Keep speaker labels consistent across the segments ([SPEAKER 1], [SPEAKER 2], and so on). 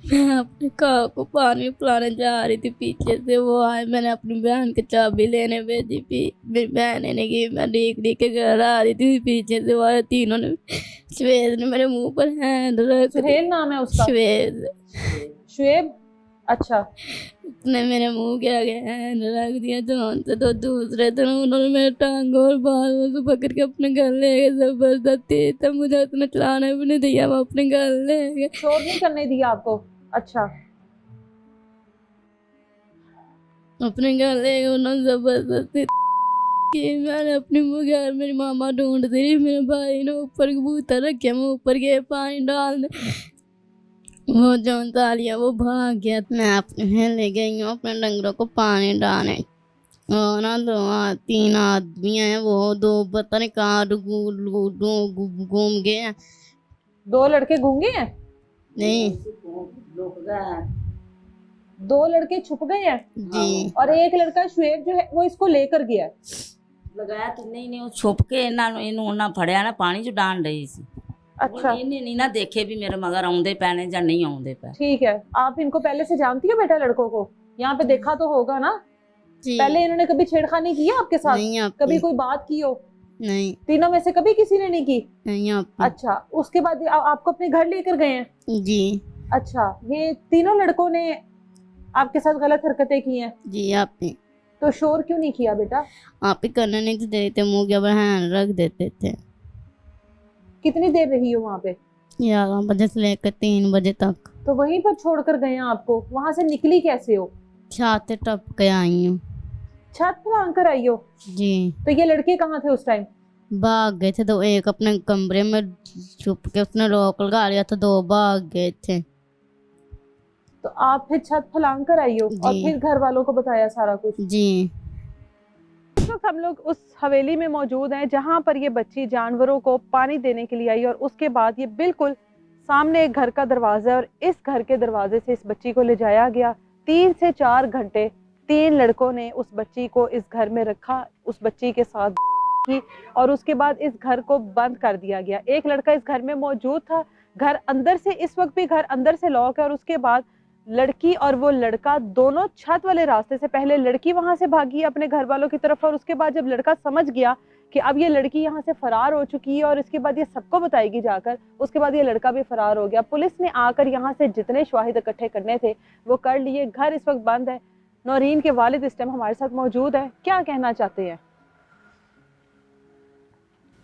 [SPEAKER 1] मैं अपने काऊ को पानी पिलाने जा रही थी, पीछे से वो आए, मैंने अपनी बहन की चाबी लेने भेजी थी, मेरी बहन ने की, मैं देख देख के घर आ रही थी, पीछे से वो आए, तीनों ने, श्वेत ने मेरे मुंह पर हैंड रख दी।
[SPEAKER 2] सुहेल नाम है उसका?
[SPEAKER 1] श्वेत।
[SPEAKER 2] शुएब। अच्छा।
[SPEAKER 1] उसने मेरे मुंह के आगे हैंड रख दिया जोन से, तो दूसरे दिन उन्होंने मेरे टांग और बाल से पकड़ के अपने घर ले गए जबरदस्ती, तब मुझे उसने चलाने भी नहीं दिया, वो अपने घर ले गए।
[SPEAKER 2] शोर नहीं करने दिया आपको? अच्छा।
[SPEAKER 1] अपने घर ले गए उन्होंने जबरदस्ती कि मैंने अपनी घर, मेरी मामा ढूंढ दी, मेरे भाई ने ऊपर कबूतर रखे, मैं ऊपर गए पानी डालने, वो जौन तालिया वो भाग गया। मैं अपने ले गई हूँ अपने डंगरों को पानी डालने, और ना तीन आदमी हैं, वो दो पता नहीं कहाँ घूम गए हैं।
[SPEAKER 2] 2 लड़के गूंगे हैं?
[SPEAKER 1] नहीं,
[SPEAKER 2] 2 लड़के छुप गए हैं
[SPEAKER 1] जी।
[SPEAKER 2] और एक लड़का शुएब जो है वो इसको लेकर गया है।
[SPEAKER 3] लगाया तो नहीं, वो छुप के इन्हों ना फड़िया ना पानी च डाल रही सी।
[SPEAKER 2] अच्छा,
[SPEAKER 3] इन्हें नहीं ना देखे भी मेरे मगर आउंदे पैने या नहीं आउंदे पे।
[SPEAKER 2] ठीक है। आप इनको पहले से जानती हो बेटा? लड़कों को यहाँ पे देखा तो होगा ना?
[SPEAKER 1] जी।
[SPEAKER 2] पहले इन्होंने कभी छेड़खानी की है आपके साथ?
[SPEAKER 1] नहीं,
[SPEAKER 2] कभी कोई बात की हो?
[SPEAKER 1] नहीं,
[SPEAKER 2] तीनों में से कभी किसी ने नहीं की?
[SPEAKER 1] नहीं
[SPEAKER 2] अच्छा, उसके बाद आपको अपने घर लेकर गए हैं?
[SPEAKER 1] जी।
[SPEAKER 2] अच्छा, ये तीनों लड़कों ने आपके साथ गलत हरकतें की हैं?
[SPEAKER 1] जी। आपने
[SPEAKER 2] तो शोर क्यों नहीं किया बेटा?
[SPEAKER 1] आप ही करने नहीं देते, मुँह के ऊपर हैंड रख देते थे।
[SPEAKER 2] कितनी देर रही हो वहाँ पे?
[SPEAKER 1] 11 बजे से लेकर 3 बजे तक।
[SPEAKER 2] तो वहीं पर छोड़कर गए हैं आपको? वहां से निकली कैसे हो?
[SPEAKER 1] छाते टप के आई हूँ।
[SPEAKER 2] छत पर आकर आई हो?
[SPEAKER 1] जी।
[SPEAKER 2] तो ये लड़के कहाँ थे उस टाइम?
[SPEAKER 1] भाग गए थे, तो एक अपने कमरे में छुप के उसने लॉक लगा लिया था, 2 भाग गए थे।
[SPEAKER 2] तो आप फिर छत फलांग कर आई हो और
[SPEAKER 1] जी।
[SPEAKER 2] फिर घर वालों को बताया सारा कुछ?
[SPEAKER 1] जी।
[SPEAKER 2] इस वक्त हम लोग उस हवेली में मौजूद हैं जहां पर ये बच्ची जानवरों को पानी देने के लिए आई, और उसके बाद ये बिल्कुल सामने एक घर का दरवाजा है और इस घर के दरवाजे से इस बच्ची को ले जाया गया। 3 से 4 घंटे 3 लड़कों ने उस बच्ची को इस घर में रखा, उस बच्ची के साथ की, और उसके बाद इस घर को बंद कर दिया गया। एक लड़का इस घर में मौजूद था, घर अंदर से, इस वक्त भी घर अंदर से लॉक है, और उसके बाद लड़की और वो लड़का दोनों छत वाले रास्ते से, पहले लड़की वहां से भागी अपने घर वालों की तरफ, और उसके बाद जब लड़का समझ गया कि अब ये लड़की यहाँ से फरार हो चुकी है और इसके बाद ये सबको बताएगी जाकर, उसके बाद ये लड़का भी फरार हो गया। पुलिस ने आकर यहाँ से जितने शवाहिद इकट्ठे करने थे वो कर लिए। घर इस वक्त बंद है। नौरीन के वालिद इस टाइम हमारे साथ मौजूद है, क्या कहना चाहते हैं?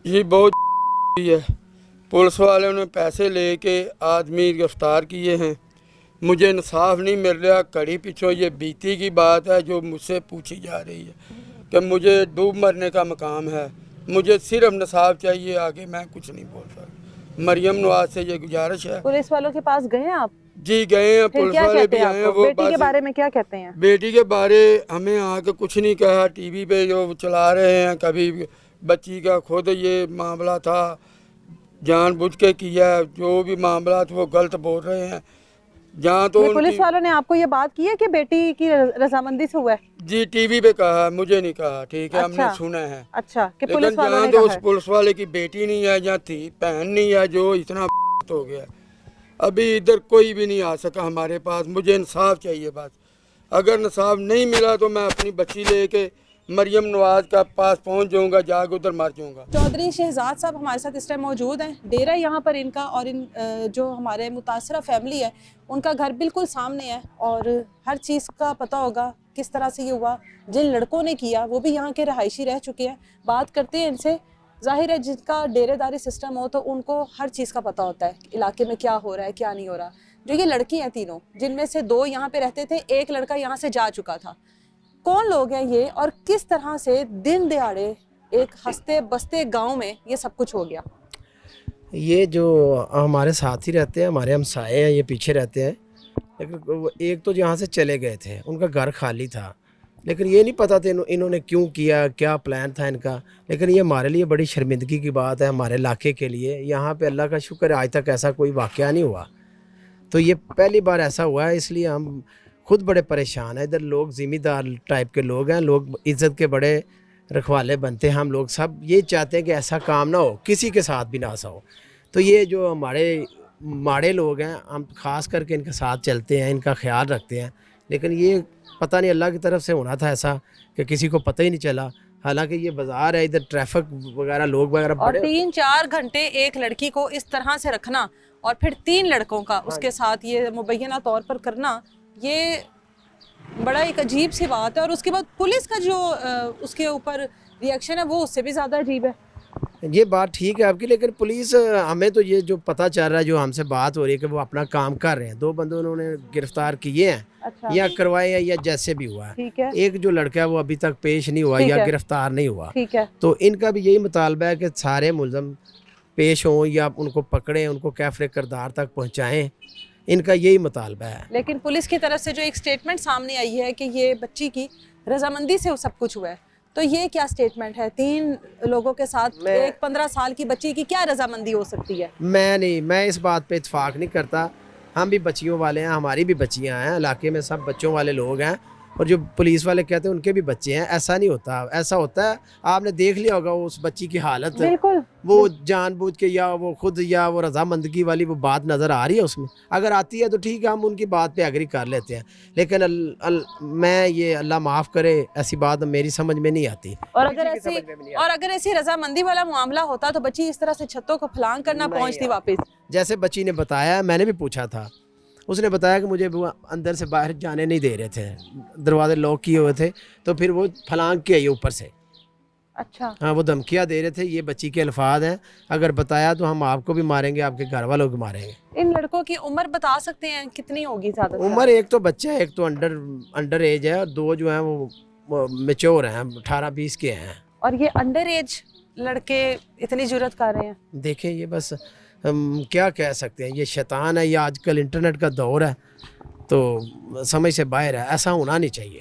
[SPEAKER 4] ये बहुत है, पुलिस वालों ने पैसे लेके आदमी गिरफ्तार किए हैं, मुझे इंसाफ नहीं मिल रहा। कड़ी पीछे ये बीती की बात है जो मुझसे पूछी जा रही है कि मुझे डूब मरने का मकाम है, मुझे सिर्फ इंसाफ चाहिए, आगे मैं कुछ नहीं बोल सकता। मरियम नवाज से ये गुजारिश है।
[SPEAKER 2] पुलिस वालों के पास गए हैं आप?
[SPEAKER 4] जी गए हैं,
[SPEAKER 2] फिर
[SPEAKER 4] पुलिस
[SPEAKER 2] क्या
[SPEAKER 4] वाले
[SPEAKER 2] कहते
[SPEAKER 4] भी
[SPEAKER 2] हैं
[SPEAKER 4] आए हैं।
[SPEAKER 2] आपको?
[SPEAKER 4] वो
[SPEAKER 2] बेटी के बारे में क्या कहते हैं?
[SPEAKER 4] बेटी के बारे हमें आके कुछ नहीं कहा, टीवी पे जो चला रहे हैं, कभी बच्ची का खुद ये मामला था, जानबूझ के किया, जो भी मामला था वो गलत बोल रहे हैं। जहाँ तो
[SPEAKER 2] पुलिस वालों ने आपको ये बात की है कि बेटी की रजामंदी से हुआ है?
[SPEAKER 4] जी टीवी पे कहा, मुझे नहीं कहा, ठीक है।
[SPEAKER 2] अच्छा।
[SPEAKER 4] हमने सुना है।
[SPEAKER 2] अच्छा, कि
[SPEAKER 4] लेकिन
[SPEAKER 2] पुलिस वालों
[SPEAKER 4] जहाँ
[SPEAKER 2] ने
[SPEAKER 4] तो
[SPEAKER 2] कहा
[SPEAKER 4] उस
[SPEAKER 2] है।
[SPEAKER 4] पुलिस वाले की बेटी नहीं है या थी बहन नहीं है, जो इतना हो गया, अभी इधर कोई भी नहीं आ सका हमारे पास। मुझे इंसाफ चाहिए बस। अगर इंसाफ नहीं मिला तो मैं अपनी बच्ची लेके मरियम नवाज का पास पहुंच जाऊंगा, जाकर उधर मर जाऊंगा।
[SPEAKER 2] चौधरी शहजाद साहब हमारे साथ इस टाइम मौजूद हैं। डेरा यहाँ पर इनका, और इन जो हमारे मुतासरा फैमिली है उनका घर बिल्कुल सामने है, और हर चीज़ का पता होगा किस तरह से ये हुआ। जिन लड़कों ने किया वो भी यहाँ के रहायशी रह चुके हैं। बात करते हैं इनसे। जाहिर है जिनका डेरेदारी सिस्टम हो तो उनको हर चीज़ का पता होता है, इलाके में क्या हो रहा है क्या नहीं हो रहा। जो ये लड़की हैं तीनों, जिनमें से 2 यहाँ पे रहते थे, एक लड़का यहाँ से जा चुका था। कौन लोग हैं ये और किस तरह से दिन दिहाड़े एक हंसते बसते गांव में ये सब कुछ हो गया?
[SPEAKER 5] ये जो हमारे साथ ही रहते हैं, हमारे हमसाए हैं, ये पीछे रहते हैं। लेकिन एक तो यहाँ से चले गए थे, उनका घर खाली था, लेकिन ये नहीं पता था इन्होंने क्यों किया, क्या प्लान था इनका। लेकिन ये हमारे लिए बड़ी शर्मिंदगी की बात है, हमारे इलाके के लिए। यहाँ पे अल्लाह का शुक्र है आज तक ऐसा कोई वाक़या नहीं हुआ, तो ये पहली बार ऐसा हुआ है, इसलिए हम खुद बड़े परेशान हैं। इधर लोग ज़िम्मेदार टाइप के लोग हैं, लोग इज़्ज़त के बड़े रखवाले बनते हैं। हम लोग सब ये चाहते हैं कि ऐसा काम ना हो, किसी के साथ भी ना ऐसा हो। तो ये जो हमारे माड़े लोग हैं, हम खास करके इनके साथ चलते हैं, इनका ख्याल रखते हैं, लेकिन ये पता नहीं अल्लाह की तरफ से होना था ऐसा कि किसी को पता ही नहीं चला। हालांकि ये बाजार है, इधर ट्रैफिक वगैरह लोग वगैरह
[SPEAKER 2] और
[SPEAKER 5] बड़े
[SPEAKER 2] 3-4 घंटे एक लड़की को इस तरह से रखना और फिर 3 लड़कों का उसके साथ ये मुबैना तौर पर करना, ये बड़ा एक अजीब सी बात है। और उसके बाद पुलिस का जो उसके ऊपर रिएक्शन है वो उससे भी ज़्यादा अजीब है।
[SPEAKER 5] ये बात ठीक है आपकी, लेकिन पुलिस हमें तो ये जो पता चल रहा है, जो हमसे बात हो रही है कि वो अपना काम कर रहे हैं। 2 बंदे उन्होंने गिरफ्तार किए हैं,
[SPEAKER 2] अच्छा,
[SPEAKER 5] या करवाए हैं, या जैसे भी हुआ है।
[SPEAKER 2] ठीक है,
[SPEAKER 5] एक जो लड़का है वो अभी तक पेश नहीं हुआ
[SPEAKER 2] ठीक
[SPEAKER 5] या
[SPEAKER 2] है।
[SPEAKER 5] गिरफ्तार नहीं हुआ।
[SPEAKER 2] ठीक है।
[SPEAKER 5] तो इनका भी यही मुतालबा है कि सारे मुलजम पेश हों या उनको पकड़ें, उनको कैफरे किरदार तक पहुँचाएँ, इनका यही मुतालबा है।
[SPEAKER 2] लेकिन पुलिस की तरफ से जो एक स्टेटमेंट सामने आई है कि ये बच्ची की रजामंदी से सब कुछ हुआ है, तो ये क्या स्टेटमेंट है? 3 लोगों के साथ एक 15 साल की बच्ची की क्या रजामंदी हो सकती है?
[SPEAKER 5] मैं इस बात पे इत्फाक नहीं करता। हम भी बच्चियों वाले हैं, हमारी भी बच्चियां हैं, इलाके में सब बच्चों वाले लोग हैं, और जो पुलिस वाले कहते हैं उनके भी बच्चे हैं। ऐसा नहीं होता, ऐसा होता है आपने देख लिया होगा उस बच्ची की हालत,
[SPEAKER 2] बिल्कुल
[SPEAKER 5] वो जानबूझ के या वो खुद या वो रजामंदगी वाली वो बात नज़र आ रही है उसमें। अगर आती है तो ठीक है, हम उनकी बात पे एग्री कर लेते हैं, लेकिन मैं ये अल्लाह माफ़ करे ऐसी बात मेरी समझ में नहीं आती।
[SPEAKER 2] और अगर ऐसी रजामंदी वाला मामला होता तो बच्ची इस तरह से छतों को फलांग करना पहुंचती वापस?
[SPEAKER 5] जैसे बच्ची ने बताया, मैंने भी पूछा था, उसने बताया कि मुझे वो अंदर से बाहर जाने नहीं दे रहे थे, दरवाजे लॉक किए हुए थे, तो फिर वो फलांग के आई ऊपर से।
[SPEAKER 2] अच्छा,
[SPEAKER 5] हाँ, वो धमकियाँ दे रहे थे, ये बच्ची के अल्फाज हैं, अगर बताया तो हम आपको भी मारेंगे, आपके घर वालों को मारेंगे।
[SPEAKER 2] इन लड़कों की उम्र बता सकते हैं कितनी होगी? ज्यादा
[SPEAKER 5] उम्र एक तो बच्चा है, एक तो अंडर एज है, और 2 जो हैं वो मेच्योर हैं, 18-20 के हैं।
[SPEAKER 2] और ये अंडर एज लड़के इतनी जुर्रत कर रहे हैं?
[SPEAKER 5] देखें, ये बस हम क्या कह सकते हैं, ये शैतान है, या आजकल इंटरनेट का दौर है, तो समझ से बाहर है, ऐसा होना नहीं चाहिए।